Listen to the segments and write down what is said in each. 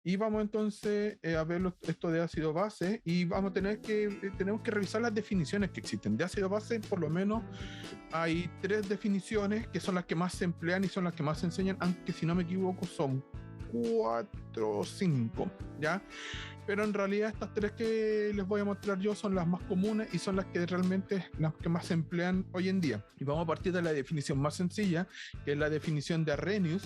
Y vamos entonces a ver esto de ácido base y vamos a tenemos que revisar las definiciones que existen. De ácido base, por lo menos, hay 3 definiciones que son las que más se emplean y son las que más se enseñan, aunque si no me equivoco son 4 o 5, ¿ya? Pero en realidad estas 3 que les voy a mostrar yo son las más comunes y son las que realmente las que más se emplean hoy en día. Y vamos a partir de la definición más sencilla, que es la definición de Arrhenius.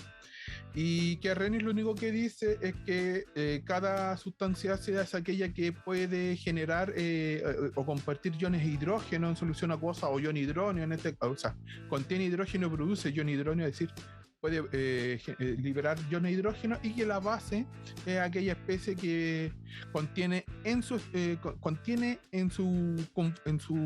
Y que Arrhenius lo único que dice es que cada sustancia ácida es aquella que puede generar o convertir iones de hidrógeno en solución acuosa o ion hidrógeno, o sea, contiene hidrógeno y produce ion hidrógeno, es decir, puede liberar iones de hidrógeno, y que la base es aquella especie que contiene en su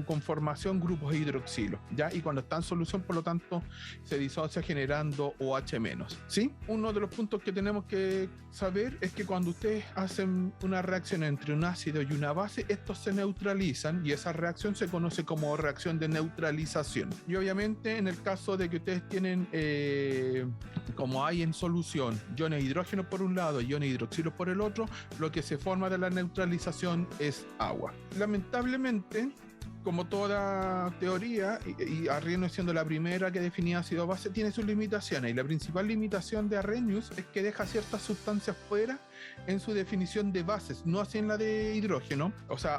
conformación grupos de hidroxilo, ¿ya? Y cuando está en solución, por lo tanto, se disocia generando OH-, ¿sí? Uno de los puntos que tenemos que saber es que cuando ustedes hacen una reacción entre un ácido y una base, estos se neutralizan y esa reacción se conoce como reacción de neutralización. Y obviamente en el caso de que ustedes tienen como hay en solución iones de hidrógeno por un lado y iones de hidroxilo por el otro, lo que se forma de la neutralización es agua. Lamentablemente, como toda teoría, y Arrhenius siendo la primera que definía ácido base, tiene sus limitaciones, y la principal limitación de Arrhenius es que deja ciertas sustancias fuera en su definición de bases, no así en la de hidrógeno,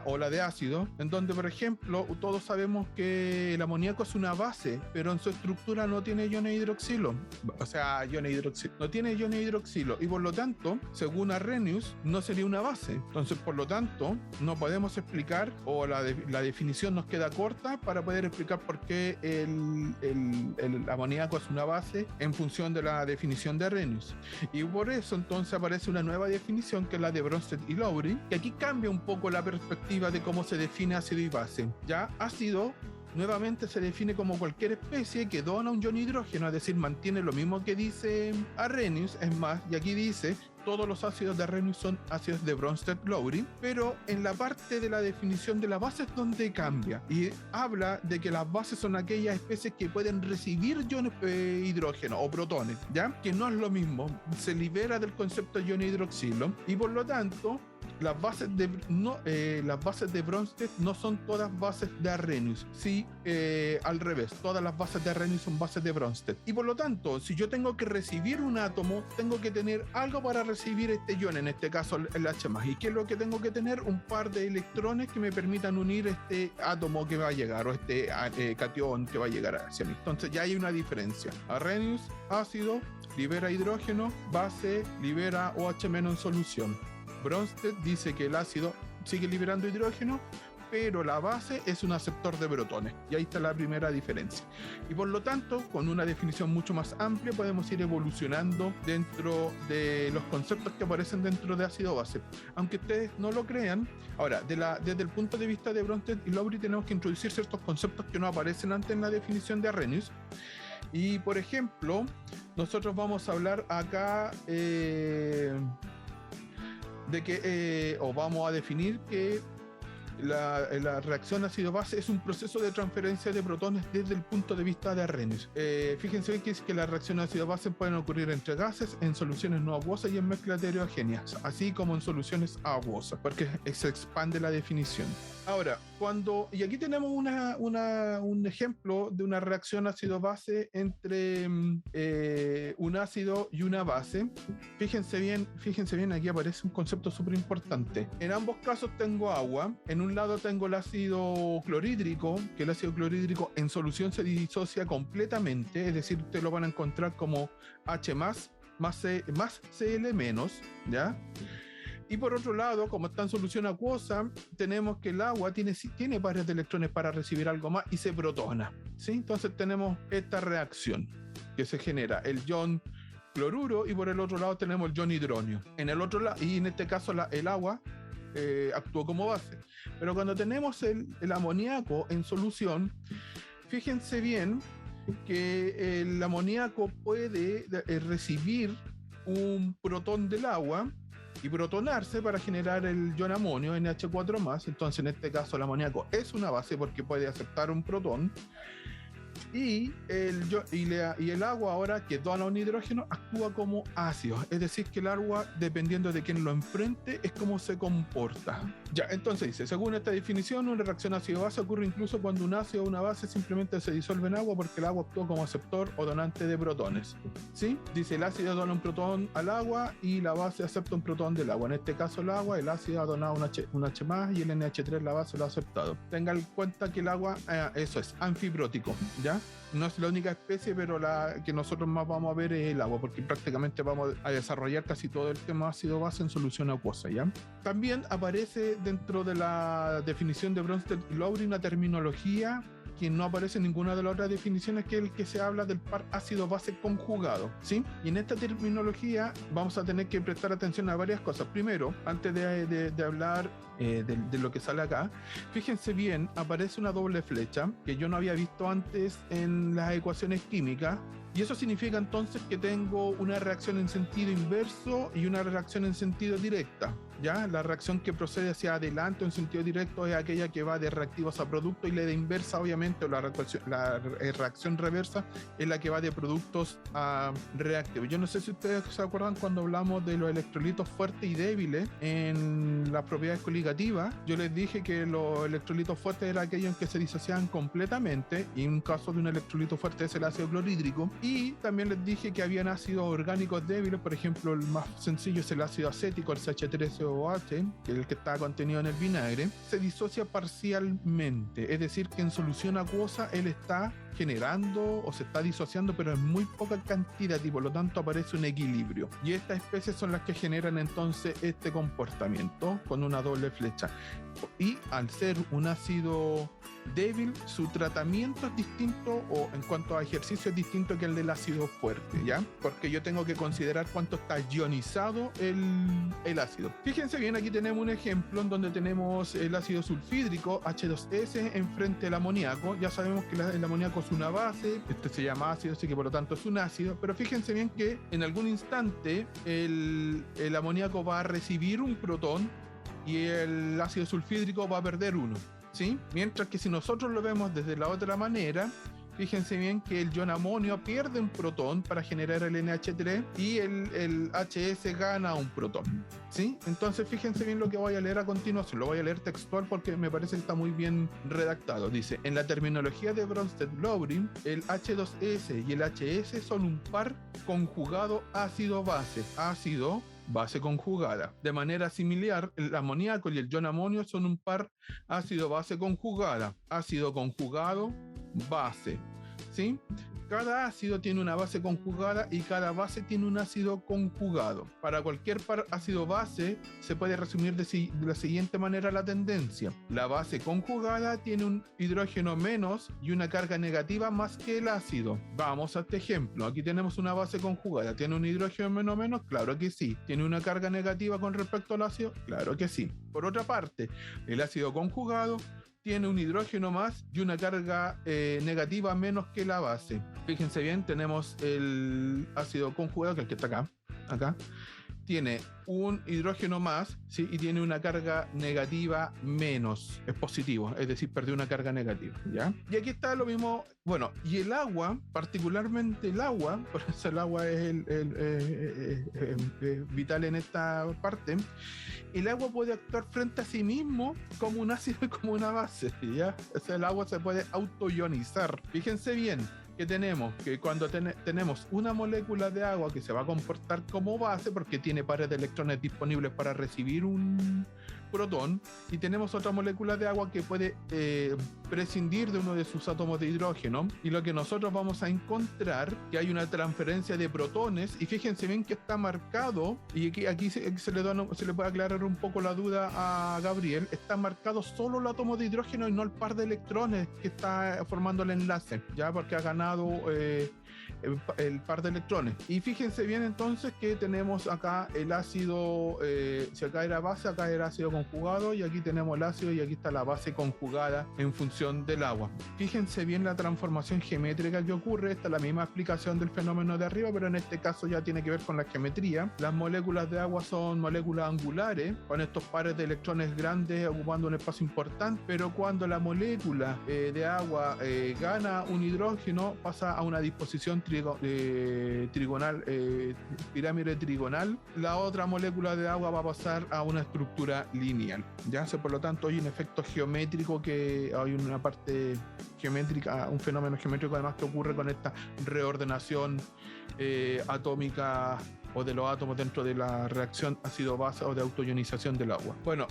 o la de ácido, en donde, por ejemplo, todos sabemos que el amoníaco es una base, pero en su estructura no tiene iones de hidroxilo, no tiene iones de hidroxilo, y por lo tanto, según Arrhenius, no sería una base. Entonces, por lo tanto, no podemos explicar, o la definición nos queda corta para poder explicar por qué el amoníaco es una base en función de la definición de Arrhenius. Y por eso entonces aparece una nueva definición, que es la de Bronsted y Lowry, que aquí cambia un poco la perspectiva de cómo se define ácido y base. Ya ácido nuevamente se define como cualquier especie que dona un ion hidrógeno, es decir, mantiene lo mismo que dice Arrhenius, es más, y aquí dice todos los ácidos de Arrhenius son ácidos de Bronsted-Lowry, pero en la parte de la definición de la base es donde cambia y habla de que las bases son aquellas especies que pueden recibir iones de hidrógeno o protones, ¿ya? Que no es lo mismo, se libera del concepto de iones hidroxilo, y por lo tanto las bases de Bronsted no son todas bases de Arrhenius, sí, al revés, todas las bases de Arrhenius son bases de Bronsted, y por lo tanto, si yo tengo que recibir un átomo, tengo que tener algo para recibir este ion, en este caso el H+, y ¿qué es lo que tengo que tener? Un par de electrones que me permitan unir este átomo que va a llegar, o este catión que va a llegar hacia mí. Entonces ya hay una diferencia. Arrhenius, ácido, libera hidrógeno, base, libera OH- en solución. Bronsted dice que el ácido sigue liberando hidrógeno, pero la base es un aceptor de protones, y ahí está la primera diferencia. Y por lo tanto, con una definición mucho más amplia, podemos ir evolucionando dentro de los conceptos que aparecen dentro de ácido-base, aunque ustedes no lo crean. Ahora, desde el punto de vista de Bronsted y Lowry, tenemos que introducir ciertos conceptos que no aparecen antes en la definición de Arrhenius. Y por ejemplo, nosotros vamos a hablar acá vamos a definir que la reacción ácido-base es un proceso de transferencia de protones desde el punto de vista de Arrhenius. Fíjense bien que es que las reacciones ácido-base pueden ocurrir entre gases, en soluciones no acuosas y en mezclas heterogéneas, así como en soluciones acuosas, porque se expande la definición. Ahora, y aquí tenemos un ejemplo de una reacción ácido-base entre un ácido y una base. Fíjense bien, aquí aparece un concepto súper importante. En ambos casos tengo agua. En un lado tengo el ácido clorhídrico, que el ácido clorhídrico en solución se disocia completamente, es decir, ustedes lo van a encontrar como H+, más Cl-, ¿ya? Y por otro lado, como está en solución acuosa, tenemos que el agua tiene varios electrones para recibir algo más y se protona, ¿sí? Entonces tenemos esta reacción que se genera, el ion cloruro, y por el otro lado tenemos el ion hidrógeno. En el otro lado, y en este caso el agua actuó como base. Pero cuando tenemos el amoníaco en solución, fíjense bien que el amoníaco puede recibir un protón del agua y protonarse para generar el ion amonio, NH4+. Entonces en este caso el amoníaco es una base porque puede aceptar un protón, Y el agua ahora que dona un hidrógeno actúa como ácido, es decir que el agua, dependiendo de quién lo enfrente, es como se comporta. Ya, entonces dice, según esta definición, una reacción ácido-base ocurre incluso cuando un ácido o una base simplemente se disuelve en agua porque el agua actúa como aceptor o donante de protones. ¿Sí? Dice, el ácido dona un protón al agua y la base acepta un protón del agua. En este caso el agua, el ácido ha donado un H más y el NH3, la base, lo ha aceptado. Tengan en cuenta que el agua, eso es, anfibrótico, ¿ya? No es la única especie, pero la que nosotros más vamos a ver es el agua, porque prácticamente vamos a desarrollar casi todo el tema ácido-base en solución acuosa, ¿ya? También aparece dentro de la definición de Bronsted y Lowry una terminología que no aparece en ninguna de las otras definiciones, que es el que se habla del par ácido-base conjugado, ¿sí? Y en esta terminología vamos a tener que prestar atención a varias cosas. Primero, antes de hablar de lo que sale acá, fíjense bien, aparece una doble flecha que yo no había visto antes en las ecuaciones químicas, y eso significa entonces que tengo una reacción en sentido inverso y una reacción en sentido directa. ¿Ya? La reacción que procede hacia adelante en sentido directo es aquella que va de reactivos a productos, y la de inversa, obviamente, o la reacción reversa es la que va de productos a reactivos. Yo no sé si ustedes se acuerdan cuando hablamos de los electrolitos fuertes y débiles en las propiedades coligativas. Yo les dije que los electrolitos fuertes eran aquellos en que se disociaban completamente, y en un caso de un electrolito fuerte es el ácido clorhídrico. Y también les dije que habían ácidos orgánicos débiles, por ejemplo, el más sencillo es el ácido acético, el CH3OH, que es el que está contenido en el vinagre, se disocia parcialmente, es decir, que en solución acuosa él está generando o se está disociando, pero en muy poca cantidad, y por lo tanto aparece un equilibrio. Y estas especies son las que generan entonces este comportamiento con una doble flecha. Y al ser un ácido débil, su tratamiento es distinto, o en cuanto a ejercicio es distinto que el del ácido fuerte, ¿ya? Porque yo tengo que considerar cuánto está ionizado el ácido. Fíjense bien, aquí tenemos un ejemplo en donde tenemos el ácido sulfídrico H2S enfrente al amoníaco. Ya sabemos que el amoníaco es una base, este se llama ácido, así que por lo tanto es un ácido, pero fíjense bien que en algún instante el amoníaco va a recibir un protón y el ácido sulfídrico va a perder uno, ¿sí? Mientras que si nosotros lo vemos desde la otra manera, fíjense bien que el ion amonio pierde un protón para generar el NH3 y el HS gana un protón, ¿sí? Entonces fíjense bien lo que voy a leer a continuación. Lo voy a leer textual porque me parece que está muy bien redactado. Dice, en la terminología de Bronsted-Lowry, el H2S y el HS son un par conjugado ácido-base. Ácido base conjugada. De manera similar, el amoníaco y el ion amonio son un par ácido-base conjugada. Ácido conjugado, base, ¿sí? Cada ácido tiene una base conjugada y cada base tiene un ácido conjugado. Para cualquier par ácido-base se puede resumir de la siguiente manera la tendencia. La base conjugada tiene un hidrógeno menos y una carga negativa más que el ácido. Vamos a este ejemplo. Aquí tenemos una base conjugada. ¿Tiene un hidrógeno menos? Claro que sí. ¿Tiene una carga negativa con respecto al ácido? Claro que sí. Por otra parte, el ácido conjugado tiene un hidrógeno más y una carga negativa menos que la base. Fíjense bien, tenemos el ácido conjugado, que es el que está acá, tiene un hidrógeno más, ¿sí? Y tiene una carga negativa menos, es positivo, es decir, perdió una carga negativa, ¿ya? Y aquí está lo mismo, bueno, y el agua, particularmente el agua, por eso el agua es vital en esta parte. El agua puede actuar frente a sí mismo como un ácido y como una base, ¿ya? O sea, el agua se puede autoionizar. Fíjense bien que tenemos que cuando tenemos una molécula de agua que se va a comportar como base porque tiene pares de electrones disponibles para recibir un protón, y tenemos otra molécula de agua que puede prescindir de uno de sus átomos de hidrógeno, y lo que nosotros vamos a encontrar que hay una transferencia de protones. Y fíjense bien que está marcado, y aquí se le puede aclarar un poco la duda a Gabriel, está marcado solo el átomo de hidrógeno y no el par de electrones que está formando el enlace, ya, porque ha ganado el par de electrones. Y fíjense bien entonces que tenemos acá el ácido, si acá era base, acá era ácido conjugado, y aquí tenemos el ácido y aquí está la base conjugada en función del agua. Fíjense bien la transformación geométrica que ocurre. Esta es la misma explicación del fenómeno de arriba, pero en este caso ya tiene que ver con la geometría. Las moléculas de agua son moléculas angulares, con estos pares de electrones grandes ocupando un espacio importante, pero cuando la molécula de agua gana un hidrógeno, pasa a una disposición trigonal, pirámide trigonal, la otra molécula de agua va a pasar a una estructura lineal. Ya, por lo tanto, hay un efecto geométrico, que hay una parte geométrica, un fenómeno geométrico además que ocurre con esta reordenación atómica o de los átomos dentro de la reacción ácido-base o de autoionización del agua. Bueno,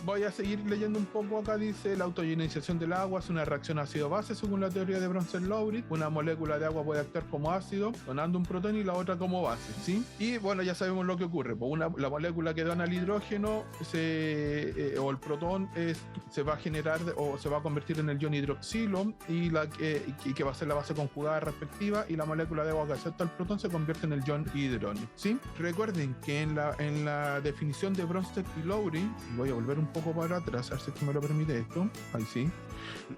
voy a seguir leyendo un poco acá. Dice: la autoionización del agua es una reacción ácido-base según la teoría de Bronsted-Lowry. Una molécula de agua puede actuar como ácido donando un protón y la otra como base, ¿sí? Y bueno, ya sabemos lo que ocurre. Pues la molécula que dona el hidrógeno o el protón se va a generar o se va a convertir en el ion hidroxilo y que va a ser la base conjugada respectiva, y la molécula de agua que acepta el protón se convierte en el ion hidrógeno, ¿sí? Recuerden que en la definición de Bronsted y Lowry, voy a volver un poco para atrás, a ver si es que me lo permite esto, ahí sí.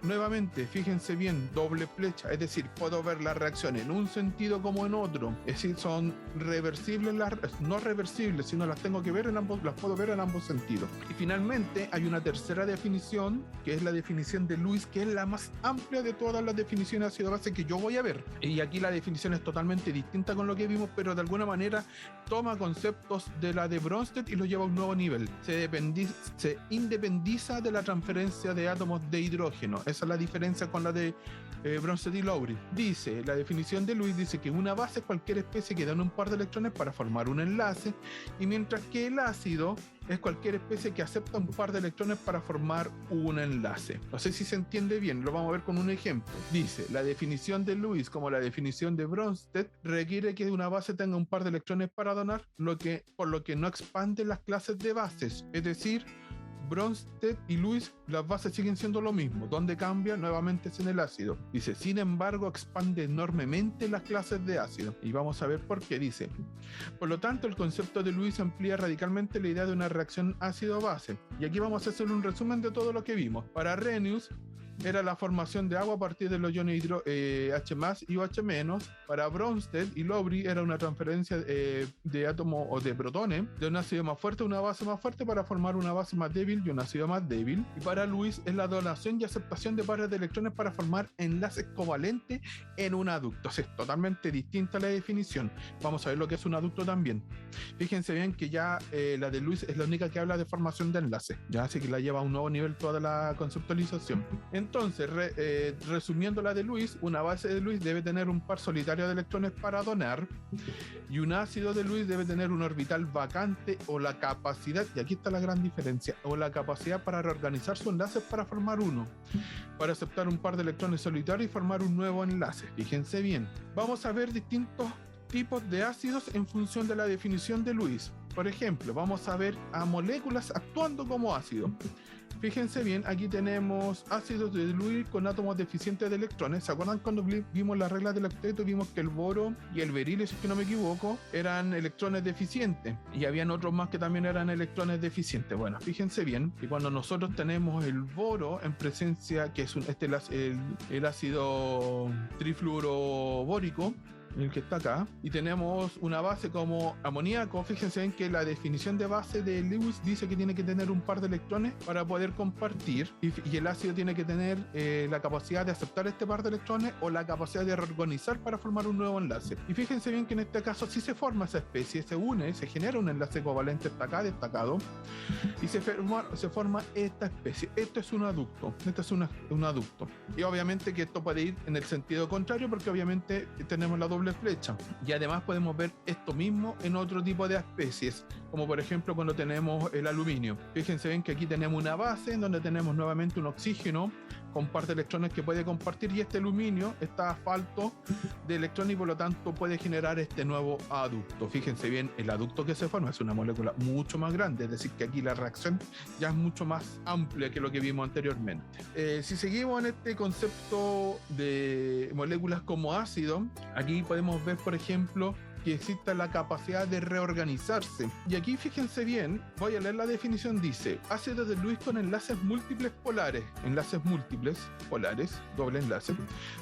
Nuevamente, fíjense bien, doble flecha, es decir, puedo ver la reacción en un sentido como en otro, es decir, son reversibles, no reversibles, sino las tengo que ver en ambos, las puedo ver en ambos sentidos. Y finalmente hay una tercera definición, que es la definición de Lewis, que es la más amplia de todas las definiciones ácido-base que yo voy a ver. Y aquí la definición es totalmente distinta con lo que vimos, pero de alguna manera toma conceptos de la de Bronsted y los lleva a un nuevo nivel. Se independiza de la transferencia de átomos de hidrógeno. Esa es la diferencia con la de Bronsted y Lowry. Dice, la definición de Lewis dice que una base es cualquier especie que da un par de electrones para formar un enlace, y mientras que el ácido es cualquier especie que acepta un par de electrones para formar un enlace. No sé si se entiende bien, lo vamos a ver con un ejemplo. Dice, la definición de Lewis, como la definición de Bronsted, requiere que una base tenga un par de electrones para donar, por lo que no expande las clases de bases. Es decir, Bronsted y Lewis, las bases siguen siendo lo mismo. Donde cambia nuevamente es en el ácido. Dice, sin embargo, expande enormemente las clases de ácido. Y vamos a ver por qué. Dice, por lo tanto, el concepto de Lewis amplía radicalmente la idea de una reacción ácido-base. Y aquí vamos a hacer un resumen de todo lo que vimos. Para Arrhenius, era la formación de agua a partir de los iones H+ y OH-. Para Bronsted y Lowry era una transferencia de átomos o de protones de un ácido más fuerte a una base más fuerte para formar una base más débil y un ácido más débil. Y para Lewis es la donación y aceptación de pares de electrones para formar enlaces covalentes en un aducto. O sea, es totalmente distinta la definición. Vamos a ver lo que es un aducto también. Fíjense bien que ya la de Lewis es la única que habla de formación de enlaces, ya, así que la lleva a un nuevo nivel toda la conceptualización. Entonces, resumiendo la de Lewis, una base de Lewis debe tener un par solitario de electrones para donar, y un ácido de Lewis debe tener un orbital vacante o la capacidad, y aquí está la gran diferencia, o la capacidad para reorganizar sus enlaces para formar uno, para aceptar un par de electrones solitarios y formar un nuevo enlace. Fíjense bien, vamos a ver distintos tipos de ácidos en función de la definición de Lewis. Por ejemplo, vamos a ver a moléculas actuando como ácido. Fíjense bien, aquí tenemos ácidos de Lewis con átomos deficientes de electrones. ¿Se acuerdan cuando vimos las reglas del octeto? Vimos que el boro y el berilio, si es que no me equivoco, eran electrones deficientes, y habían otros más que también eran electrones deficientes. Bueno, fíjense bien, y cuando nosotros tenemos el boro en presencia, que es el ácido trifluorobórico, el que está acá, y tenemos una base como amoníaco, fíjense bien que la definición de base de Lewis dice que tiene que tener un par de electrones para poder compartir, y el ácido tiene que tener la capacidad de aceptar este par de electrones o la capacidad de reorganizar para formar un nuevo enlace. Y fíjense bien que en este caso sí se forma esa especie, se genera un enlace covalente, está acá destacado, y se forma esta especie. Esto es un aducto, un aducto. Y obviamente que esto puede ir en el sentido contrario, porque obviamente tenemos la doble flecha, y además podemos ver esto mismo en otro tipo de especies, como por ejemplo cuando tenemos el aluminio. Fíjense bien que aquí tenemos una base en donde tenemos nuevamente un oxígeno con par de electrones que puede compartir, y este aluminio está falto de electrones y por lo tanto puede generar este nuevo aducto. Fíjense bien, el aducto que se forma es una molécula mucho más grande, es decir, que aquí la reacción ya es mucho más amplia que lo que vimos anteriormente. Si seguimos en este concepto de moléculas como ácido, aquí podemos ver, por ejemplo, que exista la capacidad de reorganizarse. Y aquí fíjense bien, voy a leer la definición, dice: ácidos de Lewis con enlaces múltiples polares, doble enlace.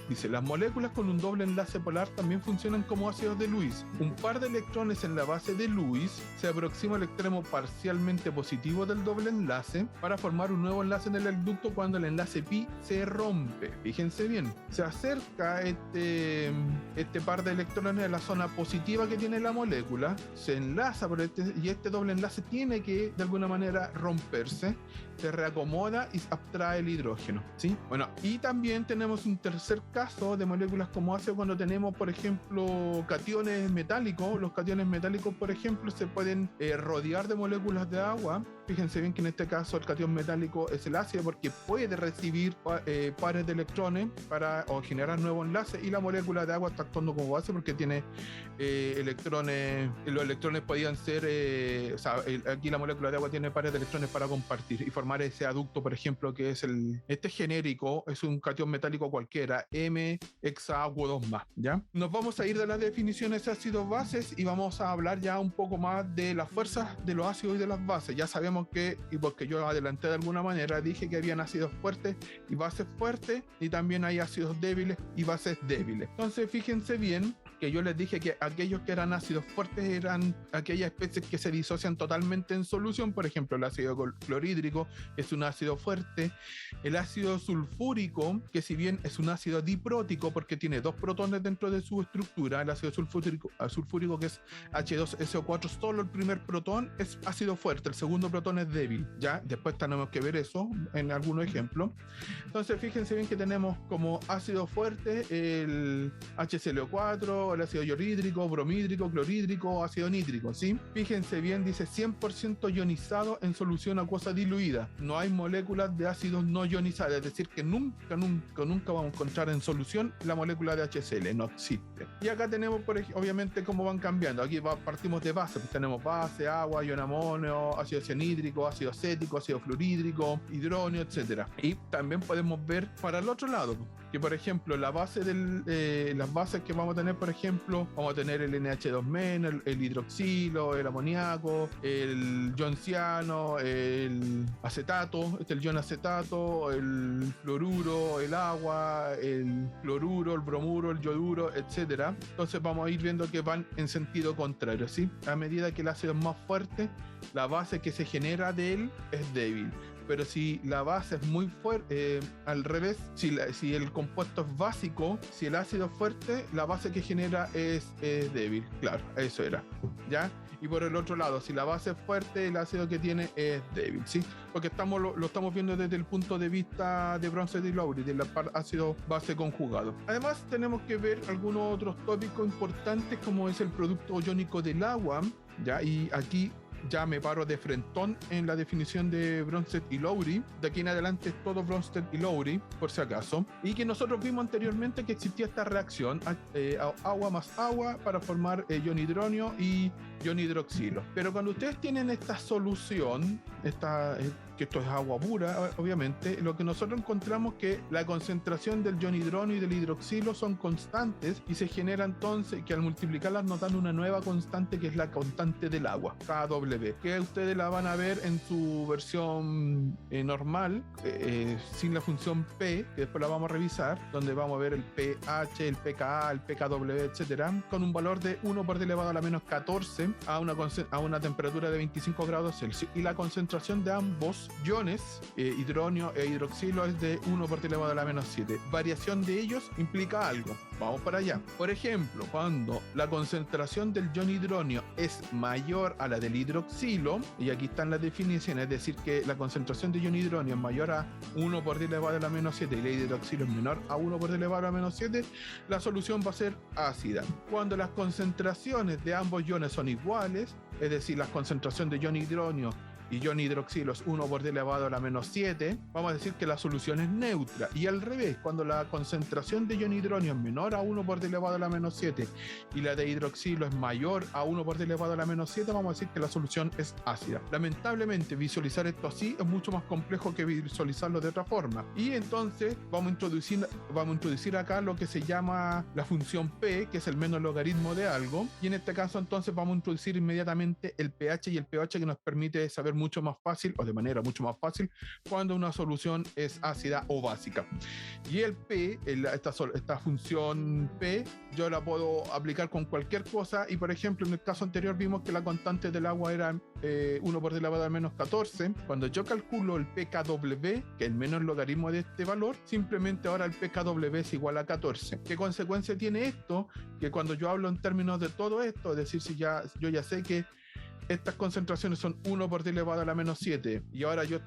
Dice: las moléculas con un doble enlace polar también funcionan como ácidos de Lewis. Un par de electrones en la base de Lewis se aproxima al extremo parcialmente positivo del doble enlace para formar un nuevo enlace en el ducto cuando el enlace pi se rompe. Fíjense bien, se acerca este par de electrones a la zona positiva que tiene la molécula, se enlaza por y este doble enlace tiene que de alguna manera romperse, se reacomoda y abstrae el hidrógeno, ¿sí? Bueno, y también tenemos un tercer caso de moléculas como ácido cuando tenemos, por ejemplo, cationes metálicos. Los cationes metálicos, por ejemplo, se pueden rodear de moléculas de agua. Fíjense bien que en este caso el catión metálico es el ácido porque puede recibir pares de electrones o generar nuevos enlaces, y la molécula de agua está actuando como base porque tiene electrones. Los electrones podían ser, aquí la molécula de agua tiene pares de electrones para compartir y formar ese aducto, por ejemplo, que es este genérico, es un catión metálico cualquiera, M-hexaagua2+, ¿ya? Nos vamos a ir de las definiciones de ácidos bases y vamos a hablar ya un poco más de las fuerzas de los ácidos y de las bases. Ya sabemos que, y porque yo adelanté de alguna manera, dije que habían ácidos fuertes y bases fuertes, y también hay ácidos débiles y bases débiles. Entonces fíjense bien que yo les dije que aquellos que eran ácidos fuertes eran aquellas especies que se disocian totalmente en solución. Por ejemplo, el ácido clorhídrico es un ácido fuerte. El ácido sulfúrico, que si bien es un ácido diprótico porque tiene dos protones dentro de su estructura, el ácido sulfúrico que es H2SO4, solo el primer protón es ácido fuerte, el segundo protón es débil, ¿ya? Después tenemos que ver eso en algunos ejemplos. Entonces fíjense bien que tenemos como ácido fuerte el HClO4, el ácido clorhídrico, bromhídrico, clorhídrico, ácido nítrico, ¿sí? Fíjense bien, dice 100% ionizado en solución acuosa diluida. No hay moléculas de ácidos no ionizados, es decir, que nunca vamos a encontrar en solución la molécula de HCl, no existe. Y acá tenemos, obviamente, cómo van cambiando. Aquí partimos de base, pues tenemos base, agua, ion amonio, ácido cianhídrico, ácido acético, ácido fluorhídrico, hidróneo, etc. Y también podemos ver para el otro lado, que por ejemplo las bases que vamos a tener, por ejemplo, vamos a tener el NH2-, el hidroxilo, el amoníaco, el ion ciano, el acetato, el ion acetato, el fluoruro, el agua, el cloruro, el bromuro, el yoduro, etcétera. Entonces vamos a ir viendo que van en sentido contrario, ¿sí? A medida que el ácido es más fuerte, la base que se genera de él es débil. Pero si la base es muy fuerte, al revés, si el compuesto es básico, si el ácido es fuerte, la base que genera es débil. Claro, eso era, ¿ya? Y por el otro lado, si la base es fuerte, el ácido que tiene es débil, ¿sí? Porque lo estamos viendo desde el punto de vista de Bronsted y Lowry, del ácido base conjugado. Además, tenemos que ver algunos otros tópicos importantes, como es el producto iónico del agua, ¿ya? Y aquí ya me paro de frentón en la definición de Bronsted y Lowry. De aquí en adelante es todo Bronsted y Lowry, por si acaso. Y que nosotros vimos anteriormente que existía esta reacción, agua más agua, para formar ion hidrónio y ion hidroxilo. Pero cuando ustedes tienen esta solución, que esto es agua pura, obviamente, lo que nosotros encontramos que la concentración del ion hidrónio y del hidroxilo son constantes, y se genera entonces que al multiplicarlas nos dan una nueva constante, que es la constante del agua, KW, que ustedes la van a ver en su versión normal, sin la función P, que después la vamos a revisar, donde vamos a ver el pH, el pKa, el pKw, etcétera, con un valor de 1 por 10 elevado a la menos 14 a una temperatura de 25 grados Celsius, y la concentración de ambos iones, hidrónio e hidroxilo, es de 1 por 10 elevado a la menos 7. Variación de ellos implica algo. Vamos para allá. Por ejemplo, cuando la concentración del ion hidrónio es mayor a la del hidroxilo, y aquí están las definiciones, es decir, que la concentración de ion hidrónio es mayor a 1 por 10 elevado a la menos 7 y la de hidroxilo es menor a 1 por 10 elevado a la menos 7, la solución va a ser ácida. Cuando las concentraciones de ambos iones son iguales, es decir, la concentración de ion hidrónio y ion hidroxilo es 1 por 10 elevado a la menos 7, vamos a decir que la solución es neutra. Y al revés, cuando la concentración de ion hidronio es menor a 1 por 10 elevado a la menos 7 y la de hidroxilo es mayor a 1 por 10 elevado a la menos 7, vamos a decir que la solución es ácida. Lamentablemente, visualizar esto así es mucho más complejo que visualizarlo de otra forma. Y entonces vamos a introducir acá lo que se llama la función P, que es el menos logaritmo de algo. Y en este caso entonces vamos a introducir inmediatamente el pH y el pH, que nos permite saber mucho más fácil, o de manera mucho más fácil, cuando una solución es ácida o básica. Y el P, esta función P, yo la puedo aplicar con cualquier cosa. Y por ejemplo, en el caso anterior vimos que la constante del agua era 1 por 10 elevado a menos 14. Cuando yo calculo el pKw, que es el menos logaritmo de este valor, simplemente ahora el pKw es igual a 14. ¿Qué consecuencia tiene esto? Que cuando yo hablo en términos de todo esto, es decir, si yo ya sé que estas concentraciones son 1 por 10 elevado a la menos 7 y ahora yo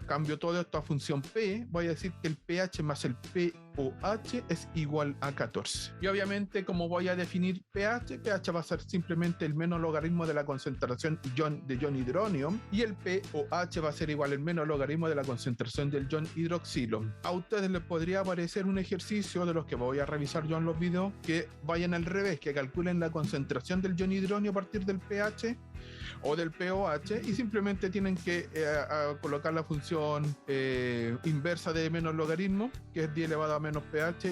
cambio todo esto a función P, voy a decir que el pH más el pOH es igual a 14. Y obviamente, como voy a definir pH va a ser simplemente el menos logaritmo de la concentración de ion hidronio, y el pOH va a ser igual al menos logaritmo de la concentración del ion hidroxilo. A ustedes les podría aparecer un ejercicio de los que voy a revisar yo en los videos, que vayan al revés, que calculen la concentración del ion hidronio a partir del pH o del pOH, y simplemente tienen que colocar la función inversa de menos logaritmo, que es 10 elevado a menos pH,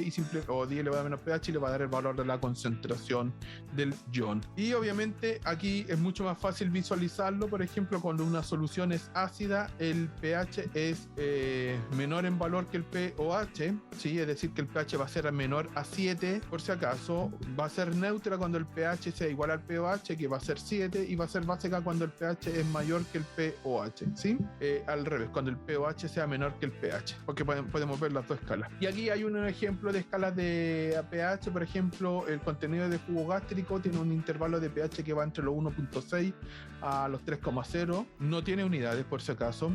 o 10 elevado a menos pH, y le va a dar el valor de la concentración del ion. Y obviamente aquí es mucho más fácil visualizarlo. Por ejemplo, cuando una solución es ácida, el pH es menor en valor que el pOH, ¿sí? Es decir, que el pH va a ser menor a 7, por si acaso. Va a ser neutra cuando el pH sea igual al pOH, que va a ser 7, y va a ser básica cuando el pH es mayor que el pOH, ¿sí? Al revés, cuando el pOH sea menor que el pH, porque podemos ver las dos escalas. Y aquí hay un ejemplo de escalas de pH. Por ejemplo, el contenido de jugo gástrico tiene un intervalo de pH que va entre los 1.6 a los 3.0, no tiene unidades, por si acaso.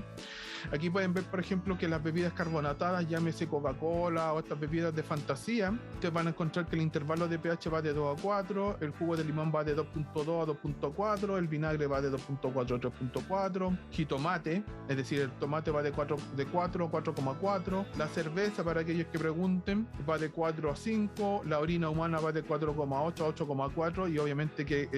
Aquí pueden ver, por ejemplo, que las bebidas carbonatadas, llámese Coca-Cola o estas bebidas de fantasía, ustedes van a encontrar que el intervalo de pH va de 2 a 4, el jugo de limón va de 2.2 a 2.4, el vinagre va de 2.4 a 3.4, jitomate, es decir, el tomate va de 4 a 4.4, la cerveza, para aquellos que pregunten, va de 4 a 5, la orina humana va de 4.8 a 8.4, y obviamente que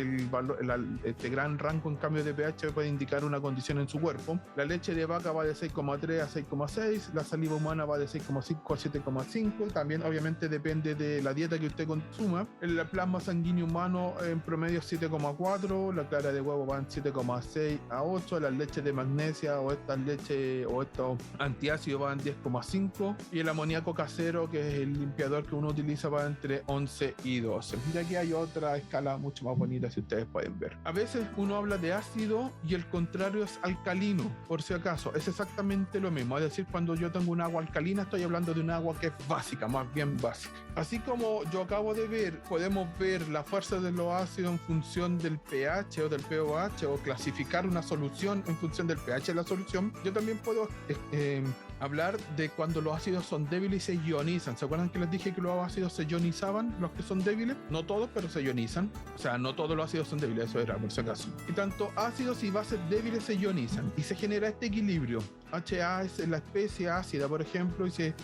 este gran rango en cambio de pH puede indicar una condición en su cuerpo. La leche de vaca va de 6.3 a 6.6, la saliva humana va de 6.5 a 7.5, también obviamente depende de la dieta que usted consuma. El plasma sanguíneo humano en promedio es 7.4, la clara de huevo va en 7.6 a 8, las leches de magnesia o estas leches o estos antiácidos van en 10.5, y el amoníaco casero, que es el limpiador que uno utiliza, va entre 11 y 12. Y aquí hay otra escala mucho más bonita, si ustedes pueden ver. A veces uno habla de ácido y el contrario es alcalino, por si acaso, es exactamente lo mismo. Es decir, cuando yo tengo un agua alcalina, estoy hablando de un agua que es básica, más bien básica. Así como yo acabo de ver, podemos ver la fuerza de los ácidos en función del pH o del pOH, o clasificar una solución en función del pH de la solución. Yo también puedo hablar de cuando los ácidos son débiles y se ionizan. ¿Se acuerdan que les dije que los ácidos se ionizaban, los que son débiles? No todos, pero se ionizan. O sea, no todos los ácidos son débiles, eso era por si acaso. Y tanto ácidos y bases débiles se ionizan y se genera este equilibrio. HA es la especie ácida, por ejemplo, y se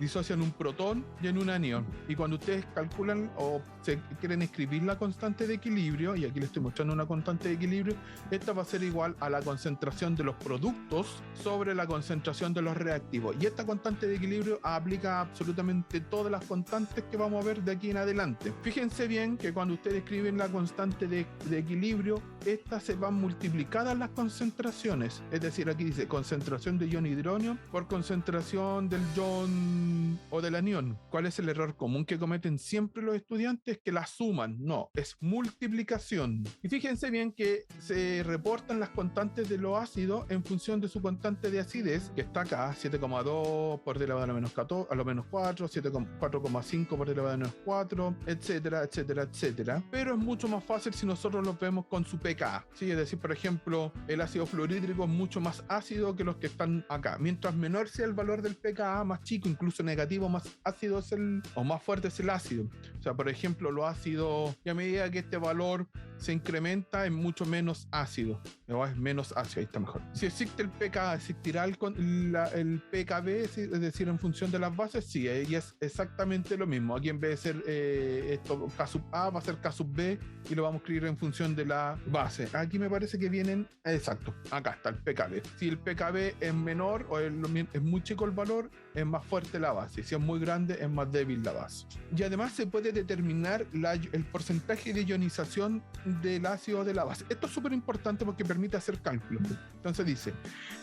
disocian un protón y en un anión. Y cuando ustedes calculan o se quieren escribir la constante de equilibrio, y aquí les estoy mostrando una constante de equilibrio, esta va a ser igual a la concentración de los productos sobre la concentración de los reactivos. Y esta constante de equilibrio aplica a absolutamente todas las constantes que vamos a ver de aquí en adelante. Fíjense bien que cuando ustedes escriben la constante de equilibrio, estas se van multiplicadas las concentraciones. Es decir, aquí dice concentración de ion hidronio por concentración del ion o del anión. ¿Cuál es el error común que cometen siempre los estudiantes? Que la suman. No, es multiplicación. Y fíjense bien que se reportan las constantes de los ácidos en función de su constante de acidez, que está acá, 7,2 por 10 elevado a la menos 14, a lo menos 4, 4,5 por 10 elevado a la menos 4, etcétera, etcétera, etcétera. Pero es mucho más fácil si nosotros lo vemos con su pK. ¿Sí? Es decir, por ejemplo, el ácido fluorhídrico es mucho más ácido que los que están acá. Mientras menor sea el valor del pKa, más chico, incluso recurso negativo, más ácido es o más fuerte es el ácido. O sea, por ejemplo, los ácidos, y a medida que este valor se incrementa, es mucho menos ácido, o es menos ácido, ahí está mejor. Si existe el pK, existirá el pKb, es decir, en función de las bases, sí, y es exactamente lo mismo. Aquí en vez de ser esto K sub A, va a ser K sub B, y lo vamos a escribir en función de la base. Aquí me parece que vienen, exacto, acá está el pKb. Si el pKb es menor o es muy chico el valor, es más fuerte la base. Si es muy grande, es más débil la base. Y además se puede determinar el porcentaje de ionización del ácido de la base. Esto es súper importante porque permite hacer cálculos. Entonces dice,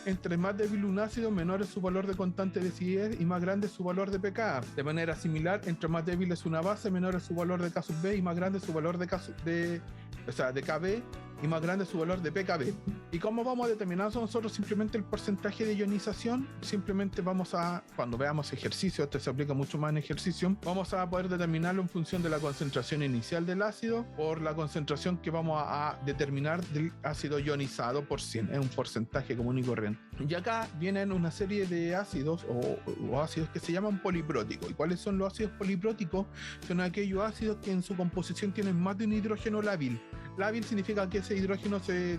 entre más débil un ácido, menor es su valor de constante de acidez y más grande es su valor de pKa. De manera similar, entre más débil es una base, menor es su valor de K sub B y más grande es su valor de Kb y más grande es su valor de pKb. ¿Y cómo vamos a determinar nosotros simplemente el porcentaje de ionización? Simplemente cuando veamos ejercicio, esto se aplica mucho más en ejercicio, vamos a poder determinarlo en función de la concentración inicial del ácido por la concentración que vamos a determinar del ácido ionizado por 100, es un porcentaje común y corriente. Y acá vienen una serie de ácidos o ácidos que se llaman polipróticos. ¿Y cuáles son los ácidos polipróticos? Son aquellos ácidos que en su composición tienen más de un hidrógeno lábil. Lábil significa que ese hidrógeno se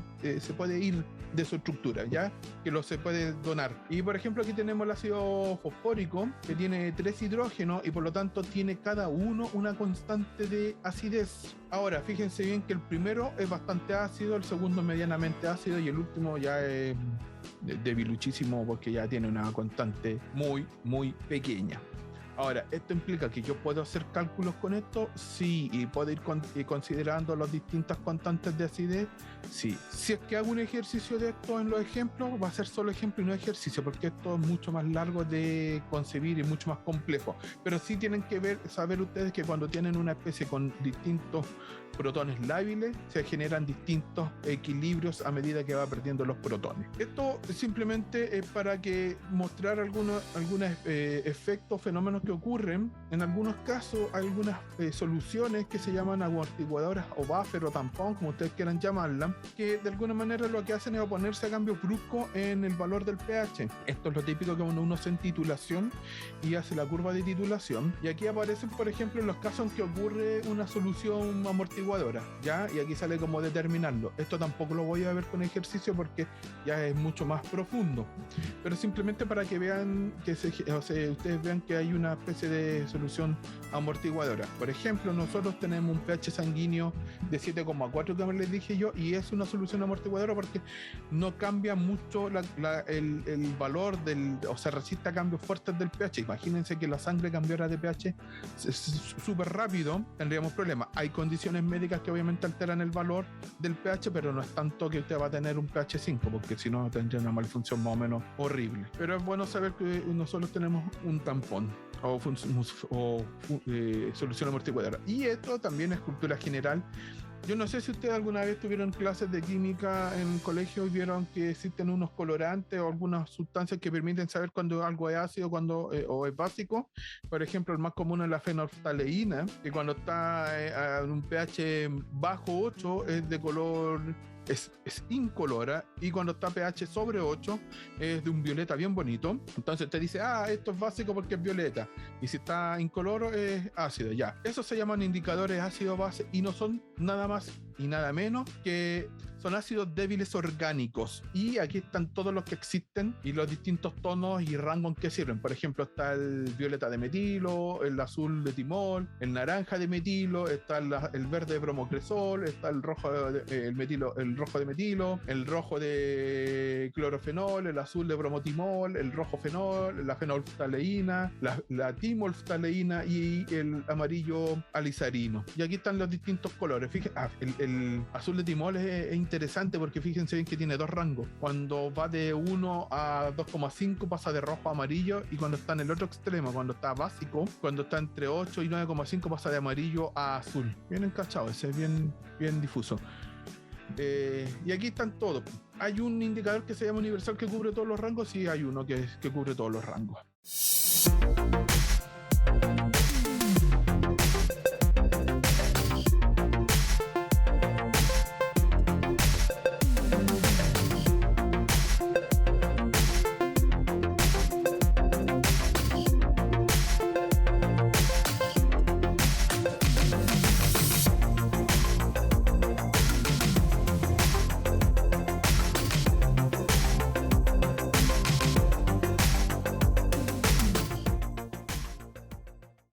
puede ir de su estructura, ¿ya? Que se puede donar. Y por ejemplo aquí tenemos el ácido fosfórico, que tiene 3 hidrógenos y por lo tanto tiene cada uno una constante de acidez. Ahora, fíjense bien que el primero es bastante ácido, el segundo medianamente ácido y el último ya es debiluchísimo porque ya tiene una constante muy, muy pequeña. Ahora, ¿esto implica que yo puedo hacer cálculos con esto? Sí, y puedo ir considerando las distintas constantes de acidez. Sí. Si es que hago un ejercicio de esto en los ejemplos, va a ser solo ejemplo y no ejercicio, porque esto es mucho más largo de concebir y mucho más complejo. Pero sí tienen que saber ustedes que cuando tienen una especie con distintos protones lábiles, se generan distintos equilibrios a medida que va perdiendo los protones. Esto simplemente es para mostrar algunos efectos, fenómenos que ocurren. En algunos casos, algunas soluciones que se llaman amortiguadoras o buffer o tampón, como ustedes quieran llamarla, que de alguna manera lo que hacen es oponerse a cambios bruscos en el valor del pH. Esto es lo típico que cuando uno hace en titulación y hace la curva de titulación. Y aquí aparecen, por ejemplo, los casos en que ocurre una solución amortiguadora, ¿ya? Y aquí sale cómo determinarlo. Esto tampoco lo voy a ver con ejercicio porque ya es mucho más profundo, pero simplemente para que vean ustedes vean que hay una especie de solución amortiguadora. Por ejemplo, nosotros tenemos un pH sanguíneo de 7,4 como les dije yo, y es una solución amortiguadora porque no cambia mucho el valor o se resiste a cambios fuertes del pH. Imagínense que la sangre cambiara de pH súper rápido, tendríamos problemas. Hay condiciones médicas que obviamente alteran el valor del pH, pero no es tanto que usted va a tener un pH 5, porque si no tendría una malfunción más o menos horrible. Pero es bueno saber que nosotros tenemos un tampón o solución amortiguadora. Y esto también es cultura general. Yo no sé si ustedes alguna vez tuvieron clases de química en el colegio y vieron que existen unos colorantes o algunas sustancias que permiten saber cuando algo es ácido o es básico. Por ejemplo, el más común es la fenolftaleína, que cuando está en un pH bajo 8 es de color... Es incolora, y cuando está pH sobre 8 es de un violeta bien bonito. Entonces te dice, esto es básico porque es violeta, y si está incoloro es ácido. Ya, esos se llaman indicadores ácido-base y no son nada más y nada menos que son ácidos débiles orgánicos. Y aquí están todos los que existen y los distintos tonos y rangos en que sirven. Por ejemplo, está el violeta de metilo, el azul de timol, el naranja de metilo, está el verde de bromocresol, está el rojo el rojo de metilo, el rojo de clorofenol, el azul de bromotimol, el rojo fenol, la fenolftaleína, la timolftaleína y el amarillo alizarino. Y aquí están los distintos colores. Fíjense, el azul de timol es interesante porque fíjense bien que tiene dos rangos. Cuando va de 1 a 2,5 pasa de rojo a amarillo, y cuando está en el otro extremo, cuando está básico, cuando está entre 8 y 9,5 pasa de amarillo a azul. Bien encachado, ese es bien difuso. Y aquí están todos. Hay un indicador que se llama universal que cubre todos los rangos, y hay uno que cubre todos los rangos.